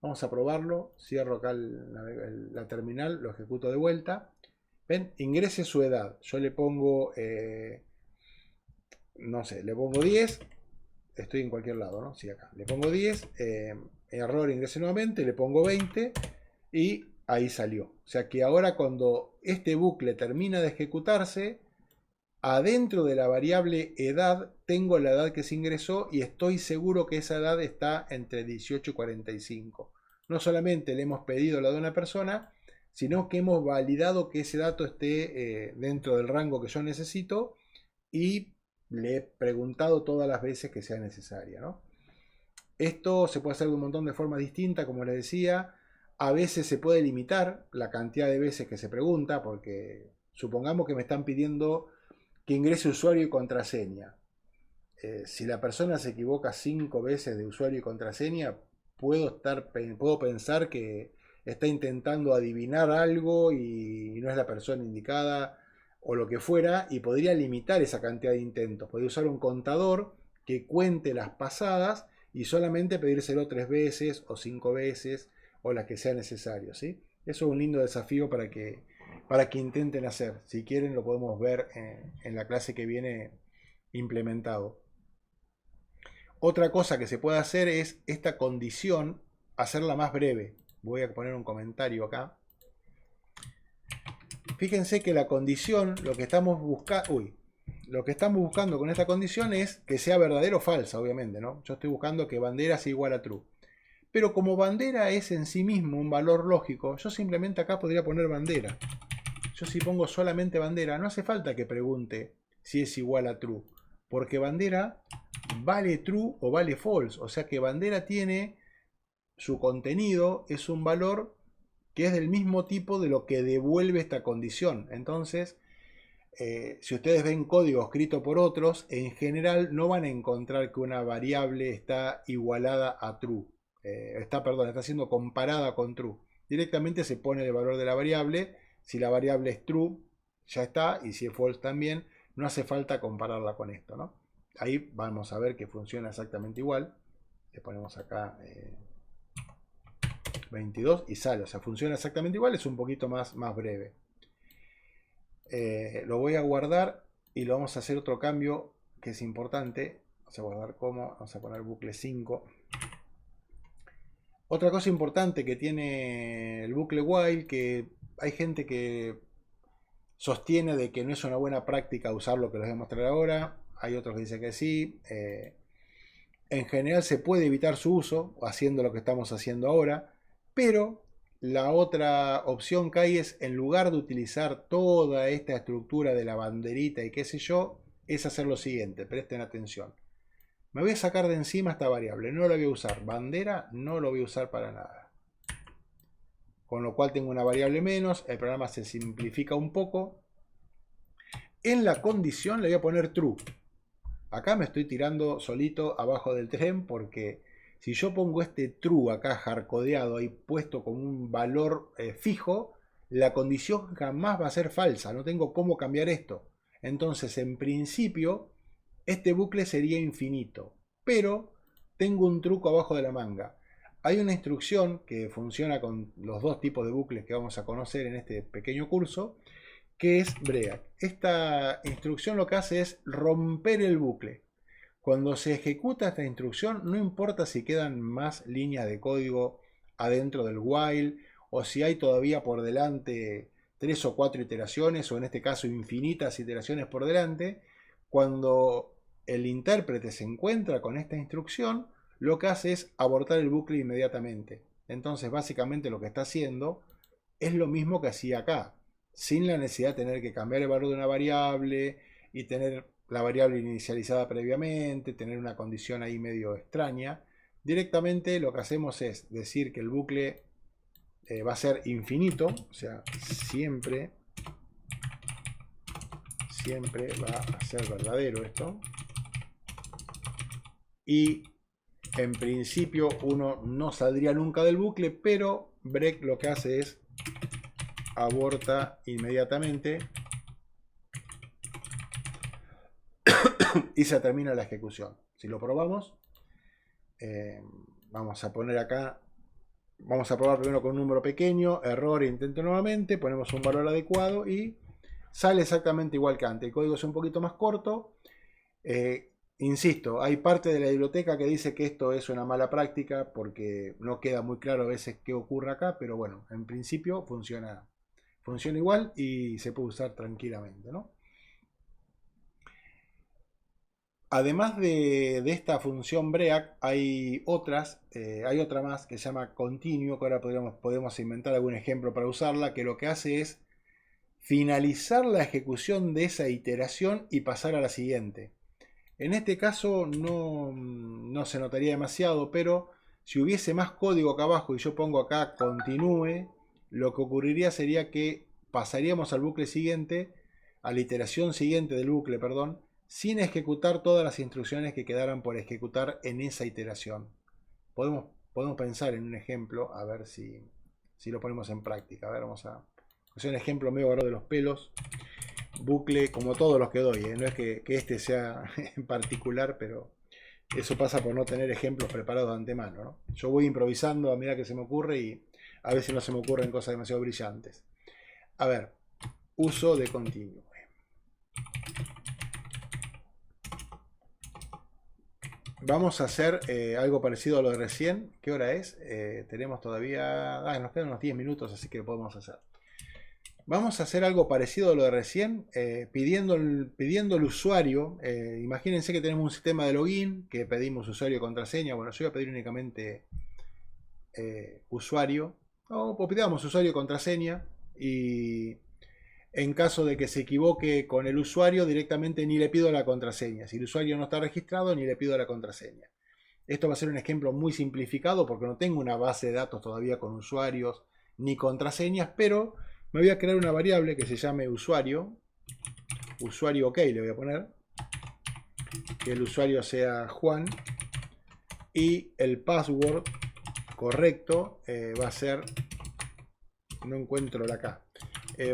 Vamos a probarlo, cierro acá la terminal, lo ejecuto de vuelta. ¿Ven? Ingrese su edad. Yo le pongo, no sé, le pongo 10. Estoy en cualquier lado, ¿no? Sí, acá. Le pongo 10, error, ingrese nuevamente, le pongo 20 y ahí salió. O sea que ahora cuando este bucle termina de ejecutarse, adentro de la variable edad tengo la edad que se ingresó y estoy seguro que esa edad está entre 18 y 45. No solamente le hemos pedido la de una persona, sino que hemos validado que ese dato esté dentro del rango que yo necesito y le he preguntado todas las veces que sea necesaria, ¿no? Esto se puede hacer de un montón de formas distintas, como les decía. A veces se puede limitar la cantidad de veces que se pregunta, porque supongamos que me están pidiendo que ingrese usuario y contraseña. Si la persona se equivoca 5 veces de usuario y contraseña, puedo pensar que está intentando adivinar algo y no es la persona indicada o lo que fuera, y podría limitar esa cantidad de intentos. Podría usar un contador que cuente las pasadas y solamente pedírselo 3 veces o 5 veces o las que sea necesario, ¿sí? Eso es un lindo desafío para que intenten hacer. Si quieren lo podemos ver en la clase que viene implementado. Otra cosa que se puede hacer es esta condición hacerla más breve. Voy a poner un comentario acá. Fíjense que la condición, lo que estamos buscando con esta condición es que sea verdadero o falsa, obviamente, ¿no? Yo estoy buscando que bandera sea igual a true. Pero como bandera es en sí mismo un valor lógico, yo simplemente acá podría poner bandera. Yo si pongo solamente bandera, no hace falta que pregunte si es igual a true, porque bandera vale true o vale false. O sea que bandera tiene su contenido, es un valor que es del mismo tipo de lo que devuelve esta condición. Entonces, si ustedes ven código escrito por otros, en general no van a encontrar que una variable está igualada a true. Está siendo comparada con true. Directamente se pone el valor de la variable. Si la variable es true, ya está. Y si es false también, no hace falta compararla con esto, ¿no? Ahí vamos a ver que funciona exactamente igual. Le ponemos acá 22 y sale. O sea, funciona exactamente igual. Es un poquito más breve. Lo voy a guardar y lo vamos a hacer otro cambio que es importante. Vamos a guardar como, vamos a poner bucle 5. Otra cosa importante que tiene el bucle while, que hay gente que sostiene de que no es una buena práctica usar lo que les voy a mostrar ahora. Hay otros que dicen que sí. En general se puede evitar su uso haciendo lo que estamos haciendo ahora, pero la otra opción que hay es, en lugar de utilizar toda esta estructura de la banderita y qué sé yo, es hacer lo siguiente, presten atención. Me voy a sacar de encima esta variable, no la voy a usar. Bandera no lo voy a usar para nada. Con lo cual tengo una variable menos, el programa se simplifica un poco. En la condición le voy a poner true. Acá me estoy tirando solito abajo del tren porque si yo pongo este true acá hardcodeado ahí puesto como un valor fijo, la condición jamás va a ser falsa. No tengo cómo cambiar esto. Entonces, en principio, este bucle sería infinito. Pero tengo un truco abajo de la manga. Hay una instrucción que funciona con los dos tipos de bucles que vamos a conocer en este pequeño curso, que es break. Esta instrucción lo que hace es romper el bucle. Cuando se ejecuta esta instrucción, no importa si quedan más líneas de código adentro del while o si hay todavía por delante 3 o 4 iteraciones o en este caso infinitas iteraciones por delante, cuando el intérprete se encuentra con esta instrucción, lo que hace es abortar el bucle inmediatamente. Entonces básicamente lo que está haciendo es lo mismo que hacía acá, sin la necesidad de tener que cambiar el valor de una variable y tener la variable inicializada previamente, tener una condición ahí medio extraña. Directamente lo que hacemos es decir que el bucle va a ser infinito, o sea, siempre va a ser verdadero esto. Y en principio uno no saldría nunca del bucle, pero break lo que hace es aborta inmediatamente y se termina la ejecución. Si lo probamos, vamos a poner acá, vamos a probar primero con un número pequeño, error, intento nuevamente, ponemos un valor adecuado y sale exactamente igual que antes. El código es un poquito más corto. Insisto, hay parte de la biblioteca que dice que esto es una mala práctica porque no queda muy claro a veces qué ocurre acá, pero bueno, en principio funciona igual y se puede usar tranquilamente, ¿no? Además de esta función break, hay hay otra más que se llama continue, que ahora podemos inventar algún ejemplo para usarla, que lo que hace es finalizar la ejecución de esa iteración y pasar a la siguiente. En este caso no se notaría demasiado, pero si hubiese más código acá abajo y yo pongo acá continúe, lo que ocurriría sería que pasaríamos al bucle siguiente, a la iteración siguiente del bucle, perdón, sin ejecutar todas las instrucciones que quedaran por ejecutar en esa iteración. Podemos pensar en un ejemplo, a ver si lo ponemos en práctica. A ver, vamos a hacer un ejemplo medio agarrado de los pelos. Bucle como todos los que doy, no es que este sea en particular, pero eso pasa por no tener ejemplos preparados de antemano, ¿no? Yo voy improvisando a medida que se me ocurre y a veces no se me ocurren cosas demasiado brillantes. A ver, uso de continue. Vamos a hacer algo parecido a lo de recién. ¿Qué hora es? Tenemos todavía... nos quedan unos 10 minutos, así que lo podemos hacer. Vamos a hacer algo parecido a lo de recién, pidiendo el usuario. Imagínense que tenemos un sistema de login, que pedimos usuario y contraseña. Bueno, yo voy a pedir únicamente usuario. O pidamos usuario y contraseña. Y en caso de que se equivoque con el usuario, directamente ni le pido la contraseña. Si el usuario no está registrado, ni le pido la contraseña. Esto va a ser un ejemplo muy simplificado porque no tengo una base de datos todavía con usuarios ni contraseñas, pero me voy a crear una variable que se llame usuario ok le voy a poner, que el usuario sea Juan y el password correcto va a ser, no encuentro la K,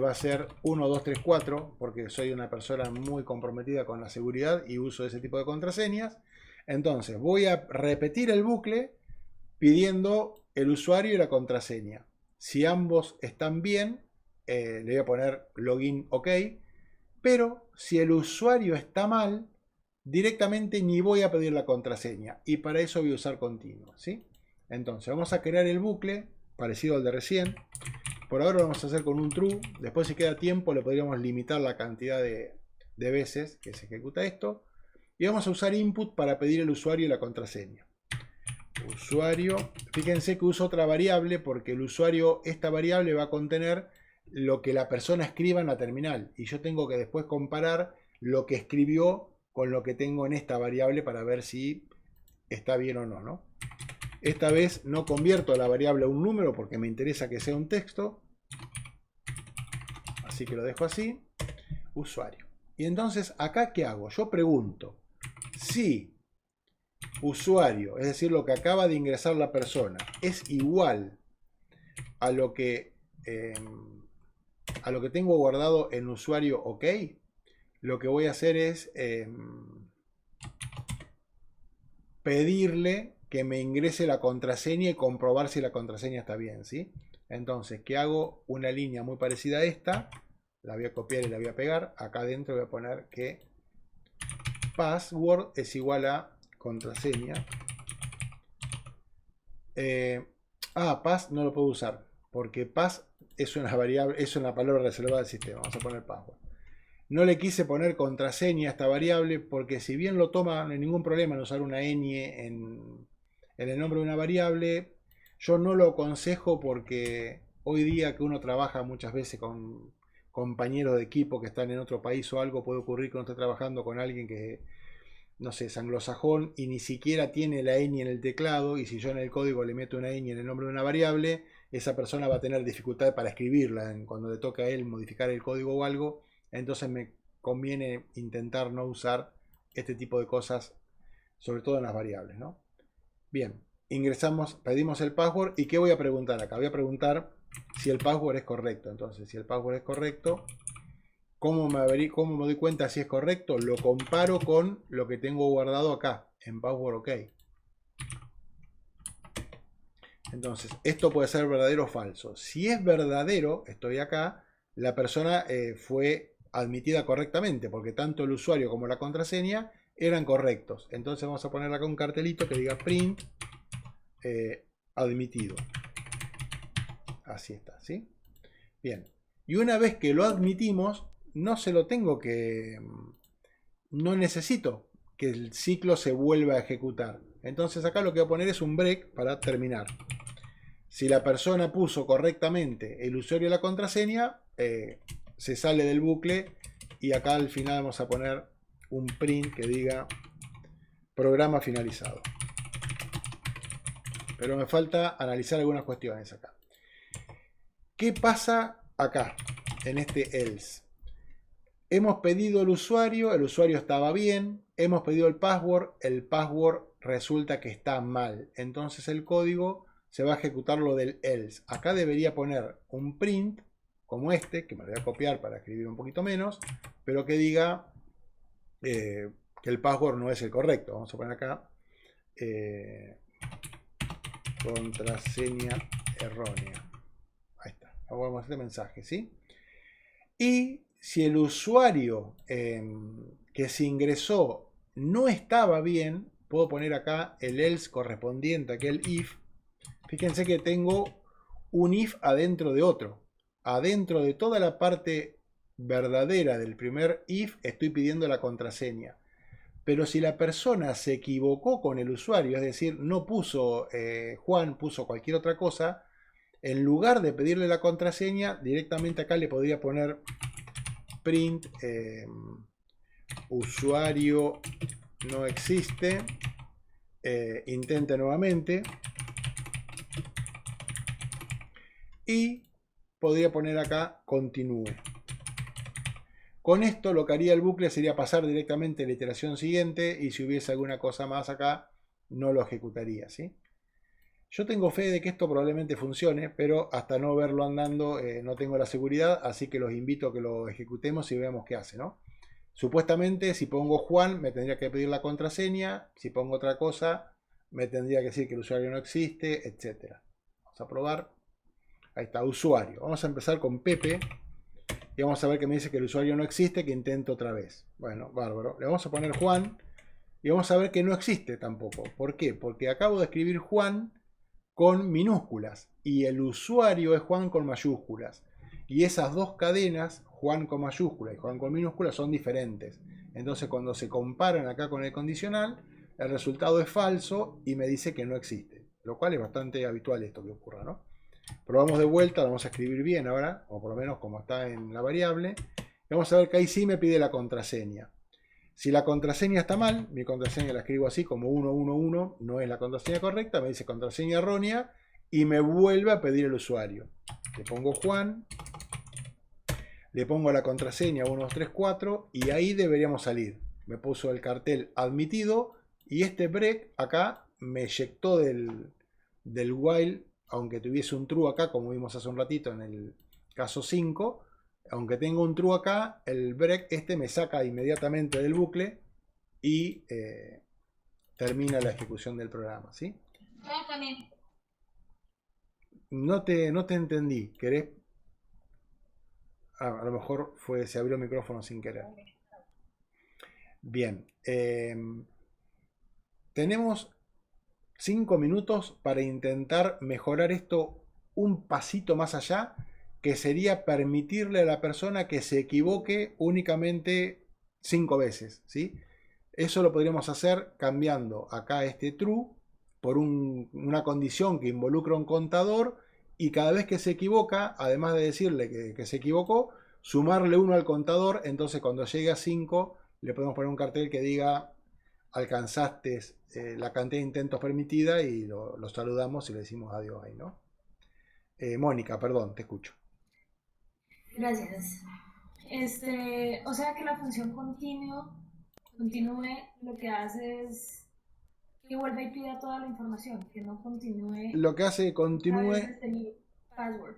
va a ser 1234 porque soy una persona muy comprometida con la seguridad y uso ese tipo de contraseñas. Entonces voy a repetir el bucle pidiendo el usuario y la contraseña. Si ambos están bien, le voy a poner login ok, pero si el usuario está mal, directamente ni voy a pedir la contraseña y para eso voy a usar continuo, ¿sí? Entonces vamos a crear el bucle parecido al de recién. Por ahora lo vamos a hacer con un true. Después, si queda tiempo, le podríamos limitar la cantidad de veces que se ejecuta esto. Y vamos a usar input para pedir el usuario y la contraseña. Usuario, fíjense que uso otra variable porque el usuario, esta variable va a contener lo que la persona escriba en la terminal y yo tengo que después comparar lo que escribió con lo que tengo en esta variable para ver si está bien o no, ¿no? Esta vez no convierto la variable a un número porque me interesa que sea un texto, así que lo dejo así, usuario. Y entonces acá ¿qué hago? Yo pregunto si usuario, es decir, lo que acaba de ingresar la persona, es igual a lo que tengo guardado en usuario ok, lo que voy a hacer es pedirle que me ingrese la contraseña y comprobar si la contraseña está bien, ¿sí? Entonces, ¿qué hago? Una línea muy parecida a esta, la voy a copiar y la voy a pegar. Acá adentro voy a poner que password es igual a contraseña. Pass no lo puedo usar, porque pass es una variable, es una palabra reservada del sistema. Vamos a poner password. No le quise poner contraseña a esta variable porque si bien lo toma, no hay ningún problema en usar una ñ en el nombre de una variable, yo no lo aconsejo porque hoy día que uno trabaja muchas veces con compañeros de equipo que están en otro país o algo, puede ocurrir que uno esté trabajando con alguien que, no sé, es anglosajón y ni siquiera tiene la ñ en el teclado, y si yo en el código le meto una ñ en el nombre de una variable, esa persona va a tener dificultad para escribirla cuando le toca a él modificar el código o algo. Entonces me conviene intentar no usar este tipo de cosas, sobre todo en las variables, ¿no? Bien, ingresamos, pedimos el password. ¿Y qué voy a preguntar acá? Voy a preguntar si el password es correcto. Entonces, si el password es correcto, ¿cómo me doy cuenta si es correcto? Lo comparo con lo que tengo guardado acá, en password OK. Entonces, esto puede ser verdadero o falso. Si es verdadero, estoy acá, la persona fue admitida correctamente, porque tanto el usuario como la contraseña eran correctos. Entonces vamos a poner acá un cartelito que diga print admitido. Así está, ¿sí? Bien. Y una vez que lo admitimos, no se lo tengo que... No necesito que el ciclo se vuelva a ejecutar. Entonces acá lo que voy a poner es un break para terminar. Si la persona puso correctamente el usuario y la contraseña, se sale del bucle y acá al final vamos a poner un print que diga programa finalizado. Pero me falta analizar algunas cuestiones acá. ¿Qué pasa acá en este else? Hemos pedido el usuario estaba bien, hemos pedido el password resulta que está mal. Entonces el código se va a ejecutar lo del else. Acá debería poner un print como este, que me lo voy a copiar para escribir un poquito menos, pero que diga que el password no es el correcto. Vamos a poner acá contraseña errónea. Ahí está. Vamos a este mensaje, ¿sí? Y si el usuario que se ingresó no estaba bien, puedo poner acá el else correspondiente a aquel if. Fíjense que tengo un if adentro de otro. Adentro de toda la parte verdadera del primer if estoy pidiendo la contraseña. Pero si la persona se equivocó con el usuario, es decir, no puso Juan, puso cualquier otra cosa, en lugar de pedirle la contraseña, directamente acá le podría poner print usuario no existe, intente nuevamente y podría poner acá continúe. Con esto lo que haría el bucle sería pasar directamente a la iteración siguiente y si hubiese alguna cosa más acá no lo ejecutaría, ¿sí? Yo tengo fe de que esto probablemente funcione, pero hasta no verlo andando no tengo la seguridad, así que los invito a que lo ejecutemos y veamos qué hace, ¿no? Supuestamente si pongo Juan me tendría que pedir la contraseña, si pongo otra cosa me tendría que decir que el usuario no existe, etc. Vamos a probar. Ahí está, usuario. Vamos a empezar con Pepe y vamos a ver que me dice que el usuario no existe, que intento otra vez. Bueno, bárbaro. Le vamos a poner Juan y vamos a ver que no existe tampoco. ¿Por qué? Porque acabo de escribir Juan con minúsculas y el usuario es Juan con mayúsculas. Y esas dos cadenas, Juan con mayúscula y Juan con minúscula, son diferentes. Entonces cuando se comparan acá con el condicional, el resultado es falso y me dice que no existe. Lo cual es bastante habitual esto que ocurra, ¿no? Probamos de vuelta, lo vamos a escribir bien ahora, o por lo menos como está en la variable. Y vamos a ver que ahí sí me pide la contraseña. Si la contraseña está mal, mi contraseña la escribo así como 111, no es la contraseña correcta, me dice contraseña errónea y me vuelve a pedir el usuario. Le pongo Juan, le pongo la contraseña 1234 y ahí deberíamos salir. Me puso el cartel admitido y este break acá me eyectó del while, aunque tuviese un true acá, como vimos hace un ratito en el caso 5. Aunque tenga un true acá, el break este me saca inmediatamente del bucle y termina la ejecución del programa, ¿sí? No, también. No te entendí. ¿Querés? A lo mejor se abrió el micrófono sin querer. Bien. Tenemos 5 minutos para intentar mejorar esto un pasito más allá, que sería permitirle a la persona que se equivoque únicamente 5 veces, ¿sí? Eso lo podríamos hacer cambiando acá este true por una condición que involucra un contador, y cada vez que se equivoca, además de decirle que se equivocó, sumarle 1 al contador. Entonces cuando llegue a 5 le podemos poner un cartel que diga alcanzaste la cantidad de intentos permitida, y lo saludamos y le decimos adiós ahí, ¿no? Mónica, perdón, te escucho. Gracias. O sea que la función continúe, lo que hace es que vuelva y pida toda la información, que no continúe Lo que hace una vez continúe, desde mi password.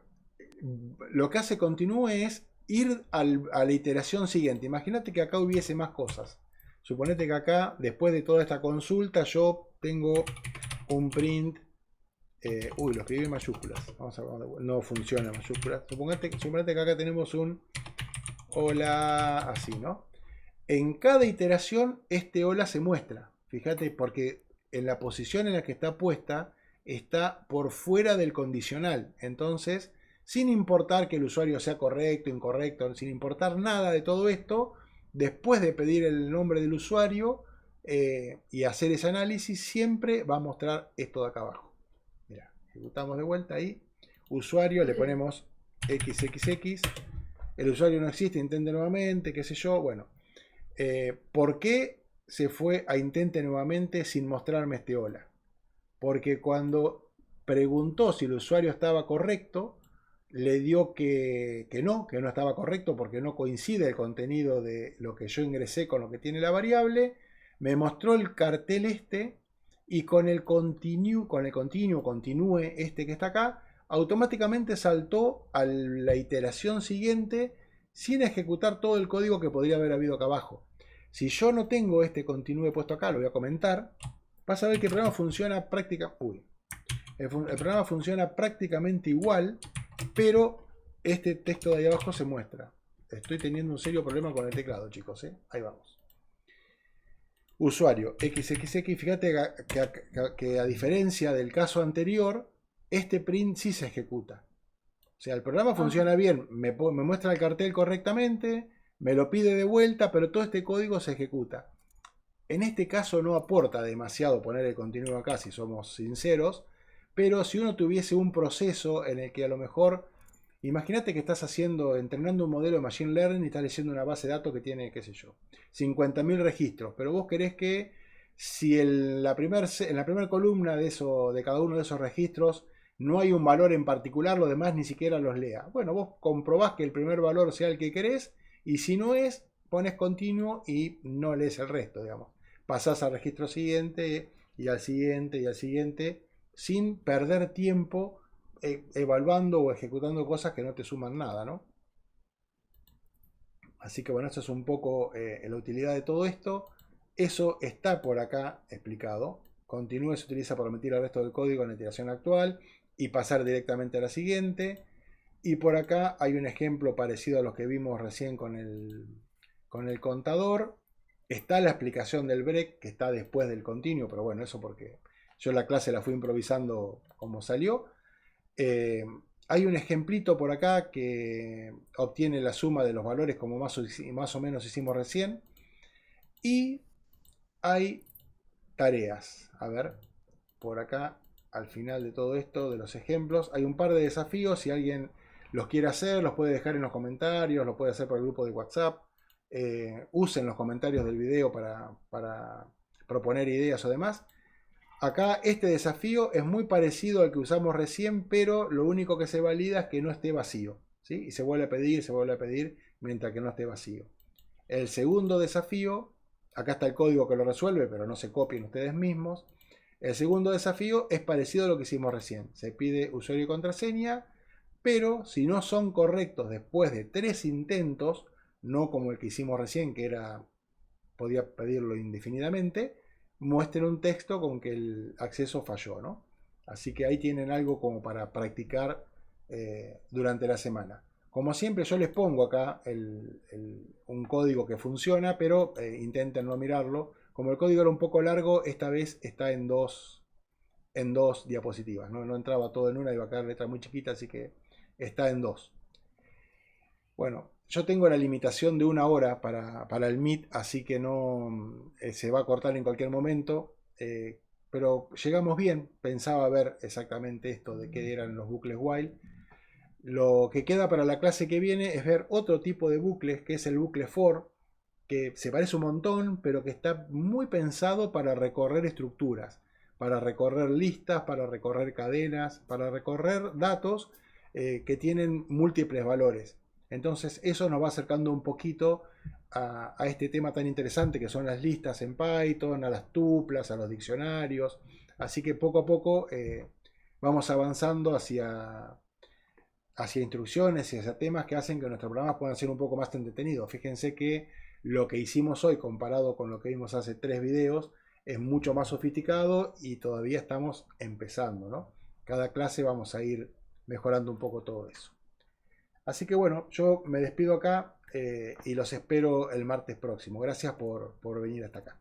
lo que hace continúe es ir a la iteración siguiente. Imagínate que acá hubiese más cosas. Suponete que acá, después de toda esta consulta, yo tengo un print. Lo escribí en mayúsculas. Vamos a ver, no funciona en mayúsculas. Suponete que acá tenemos un hola así, ¿no? En cada iteración este hola se muestra. Fíjate, porque en la posición en la que está puesta está por fuera del condicional. Entonces, sin importar que el usuario sea correcto, incorrecto, sin importar nada de todo esto, después de pedir el nombre del usuario y hacer ese análisis, siempre va a mostrar esto de acá abajo. Mira, ejecutamos de vuelta ahí. Usuario, le ponemos XXX. El usuario no existe, intente nuevamente, qué sé yo. Bueno, ¿por qué se fue a intente nuevamente sin mostrarme este hola? Porque cuando preguntó si el usuario estaba correcto, le dio que no estaba correcto, porque no coincide el contenido de lo que yo ingresé con lo que tiene la variable. Me mostró el cartel este, y con el continue este que está acá, automáticamente saltó a la iteración siguiente sin ejecutar todo el código que podría haber habido acá abajo. Si yo no tengo este continue puesto acá, lo voy a comentar, vas a ver que el programa funciona el programa funciona prácticamente igual, pero este texto de ahí abajo se muestra. Estoy teniendo un serio problema con el teclado, chicos, ¿eh? Ahí vamos. Usuario XXX, fíjate que a diferencia del caso anterior, este print sí se ejecuta. O sea, el programa funciona bien, me muestra el cartel correctamente, me lo pide de vuelta, pero todo este código se ejecuta. En este caso no aporta demasiado poner el continuo acá, si somos sinceros, pero si uno tuviese un proceso en el que a lo mejor, imagínate que estás entrenando un modelo de Machine Learning y estás leyendo una base de datos que tiene, qué sé yo, 50.000 registros, pero vos querés que si en la primera columna de cada uno de esos registros no hay un valor en particular, los demás ni siquiera los lea. Bueno, vos comprobás que el primer valor sea el que querés, y si no es, pones continuo y no lees el resto, digamos. Pasás al registro siguiente y al siguiente y al siguiente, sin perder tiempo evaluando o ejecutando cosas que no te suman nada, ¿no? Así que bueno, eso es un poco la utilidad de todo esto. Eso está por acá explicado. Continúe se utiliza para omitir el resto del código en la iteración actual y pasar directamente a la siguiente. Y por acá hay un ejemplo parecido a los que vimos recién con el contador. Está la explicación del break, que está después del continuo, pero bueno, eso porque yo la clase la fui improvisando como salió. Hay un ejemplito por acá que obtiene la suma de los valores como más o menos hicimos recién. Y hay tareas. A ver, por acá, al final de todo esto, de los ejemplos, hay un par de desafíos. Si alguien los quiere hacer, los puede dejar en los comentarios, lo puede hacer por el grupo de WhatsApp. Usen los comentarios del video para proponer ideas o demás. Acá este desafío es muy parecido al que usamos recién, pero lo único que se valida es que no esté vacío, ¿sí? Y se vuelve a pedir mientras que no esté vacío. El segundo desafío, acá está el código que lo resuelve, pero no se copien ustedes mismos. El segundo desafío es parecido a lo que hicimos recién. Se pide usuario y contraseña, pero si no son correctos después de 3 intentos, no como el que hicimos recién, que podía pedirlo indefinidamente, muestren un texto con que el acceso falló, ¿no? Así que ahí tienen algo como para practicar durante la semana. Como siempre yo les pongo acá un código que funciona, pero intenten no mirarlo. Como el código era un poco largo, esta vez está en dos diapositivas. No entraba todo en una, iba a quedar letra muy chiquita, así que está en dos. Bueno, yo tengo la limitación de 1 hora para el Meet, así que no se va a cortar en cualquier momento. Pero llegamos bien, pensaba ver exactamente esto de qué eran los bucles while. Lo que queda para la clase que viene es ver otro tipo de bucles, que es el bucle for, que se parece un montón, pero que está muy pensado para recorrer estructuras, para recorrer listas, para recorrer cadenas, para recorrer datos que tienen múltiples valores. Entonces eso nos va acercando un poquito a este tema tan interesante que son las listas en Python, a las tuplas, a los diccionarios. Así que poco a poco vamos avanzando hacia instrucciones y hacia temas que hacen que nuestros programas puedan ser un poco más entretenidos. Fíjense que lo que hicimos hoy comparado con lo que vimos hace 3 videos es mucho más sofisticado y todavía estamos empezando, ¿no? Cada clase vamos a ir mejorando un poco todo eso. Así que bueno, yo me despido acá y los espero el martes próximo. Gracias por venir hasta acá.